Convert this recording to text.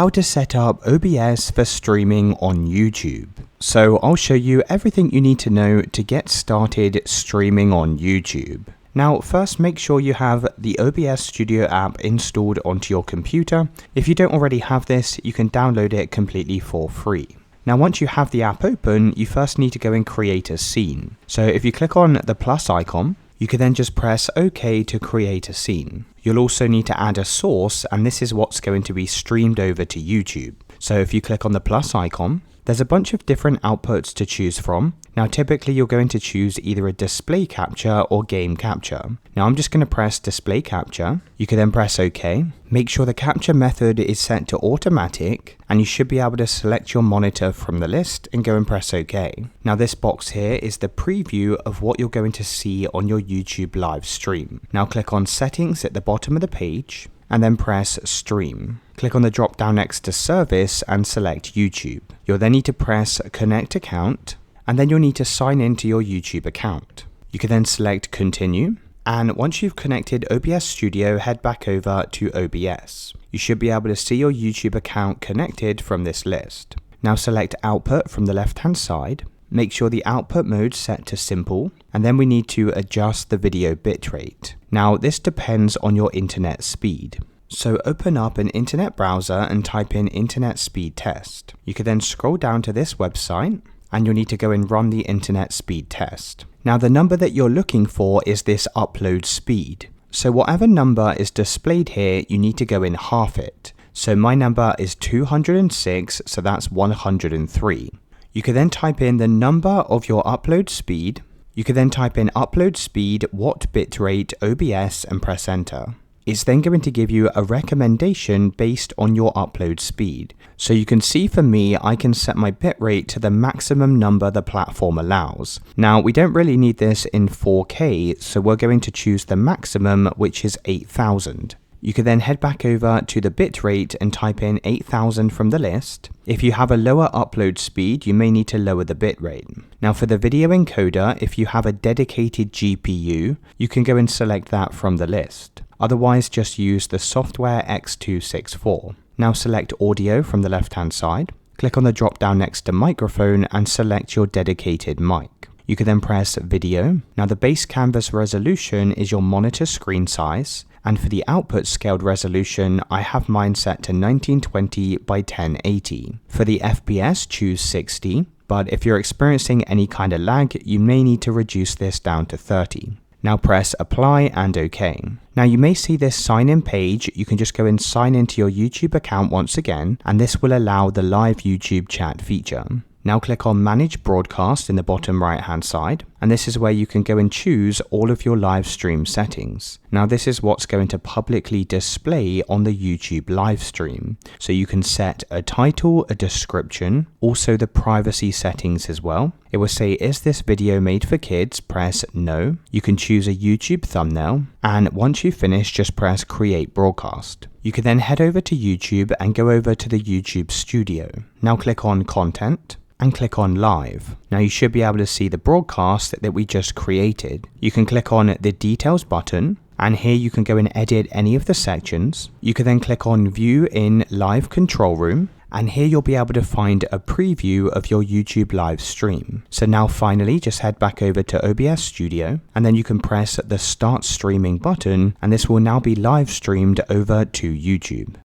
how to set up OBS for streaming on YouTube. So I'll show you everything you need to know to get started streaming on YouTube. Now first, make sure you have the OBS Studio app installed onto your computer. If you don't already have this, you can download it completely for free. Now once you have the app open, you first need to go and create a scene. So if you click on the plus icon, you can then just press OK to create a scene. You'll also need to add a source, and this is what's going to be streamed over to YouTube. So if you click on the plus icon, there's a bunch of different outputs to choose from. Now typically you're going to choose either a display capture or game capture. Now I'm just going to press display capture. You can then press OK. Make sure the capture method is set to automatic, and you should be able to select your monitor from the list and go and press OK. Now this box here is the preview of what you're going to see on your YouTube live stream. Now click on settings at the bottom of the page and then press stream. Click on the drop down next to service and select YouTube. You'll then need to press connect account, and then you'll need to sign into your YouTube account. You can then select continue, and once you've connected OBS Studio, head back over to OBS. You should be able to see your YouTube account connected from this list. Now select output from the left hand side. Make sure the output mode set to simple, and then we need to adjust the video bitrate. Now this depends on your internet speed. So open up an internet browser and type in internet speed test. You can then scroll down to this website, and you'll need to go and run the internet speed test. Now the number that you're looking for is this upload speed. So whatever number is displayed here, you need to go and half it. So my number is 206, so that's 103. You can then type in the number of your upload speed. You can then type in upload speed, what bitrate, OBS, and press enter. It's then going to give you a recommendation based on your upload speed. So you can see for me, I can set my bitrate to the maximum number the platform allows. Now we don't really need this in 4K, so we're going to choose the maximum, which is 8000. You can then head back over to the bitrate and type in 8000 from the list. If you have a lower upload speed, you may need to lower the bitrate. Now for the video encoder, if you have a dedicated GPU, you can go and select that from the list. Otherwise, just use the software X264. Now select audio from the left hand side. Click on the drop down next to microphone and select your dedicated mic. You can then press video. Now the base canvas resolution is your monitor screen size. And for the output scaled resolution, I have mine set to 1920 by 1080. For the FPS, choose 60, but if you're experiencing any kind of lag, you may need to reduce this down to 30. Now press apply and OK. Now you may see this sign in page. You can just go and sign into your YouTube account once again, and this will allow the live YouTube chat feature. Now click on Manage Broadcast in the bottom right hand side, and this is where you can go and choose all of your live stream settings. Now this is what's going to publicly display on the YouTube live stream. So you can set a title, a description, also the privacy settings as well. It will say, is this video made for kids? Press no. You can choose a YouTube thumbnail, and once you finish, just press create broadcast. You can then head over to YouTube and go over to the YouTube Studio. Now click on content and click on live. Now you should be able to see the broadcast that we just created. You can click on the details button, and here you can go and edit any of the sections. You can then click on view in live control room, and here you'll be able to find a preview of your YouTube live stream. So now finally, just head back over to OBS Studio, and then you can press the start streaming button, and this will now be live streamed over to YouTube.